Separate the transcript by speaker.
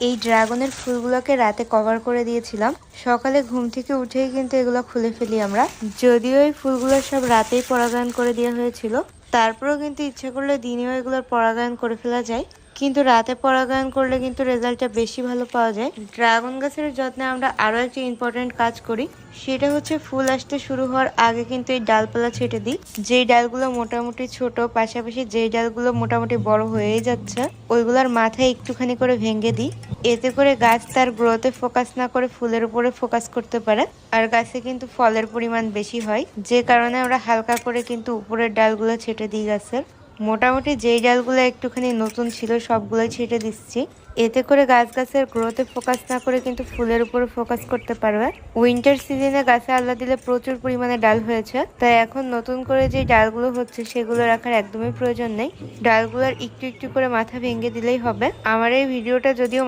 Speaker 1: এই ড্রাগনের ফুলগুলোকে রাতে কভার করে দিয়েছিলাম। সকালে ঘুম থেকে উঠেই কিন্তু এগুলো খুলে ফেলি আমরা। যদিও এই ফুলগুলো সব রাতেই পরাগায়ন করে দেওয়া হয়েছিল, তারপরেও কিন্তু ইচ্ছে করলে দিনেও এগুলোর পরাগায়ন করে ফেলা যায়। কিন্তু রাতে পরাগায়ন করলে কিন্তু রেজাল্টটা বেশি ভালো পাওয়া যায়। ড্রাগন গাছের যত্নে আমরা আরো একটি ইম্পর্টেন্ট কাজ করি, সেটা হচ্ছে ফুল আসতে শুরু হওয়ার আগে কিন্তু এই ডালপালা ছেটে দিই। যেই ডালগুলো মোটামুটি ছোট, পাশাপাশি যেই ডালগুলো মোটামুটি বড় হয়েই যাচ্ছে, ওইগুলোর মাথায় একটুখানি করে ভেঙে দিই। এতে করে গাছ তার গ্রোথে ফোকাস না করে ফুলের উপরে ফোকাস করতে পারে, আর গাছে কিন্তু ফলের পরিমাণ বেশি হয়। যে কারণে আমরা হালকা করে কিন্তু উপরের ডালগুলো ছেটে দিই গাছের। মোটামুটি যেই ডালগুলো একটুখানি নতুন ছিল সবগুলোই ছেটে দিচ্ছি। এতে করে গাছের গ্রোথে ফোকাস না করে কিন্তু ফুলের উপরে ফোকাস করতে পারবে। উইন্টার সিজনে গাছে আল্লাহ দিলে প্রচুর পরিমাণে ডাল হয়েছে, তাই এখন নতুন করে যে ডালগুলো হচ্ছে সেগুলো রাখার একদমই প্রয়োজন নেই। ডালগুলোর একটু একটু করে মাথা ভেঙে দিলেই হবে। আমার এই ভিডিওটা যদিও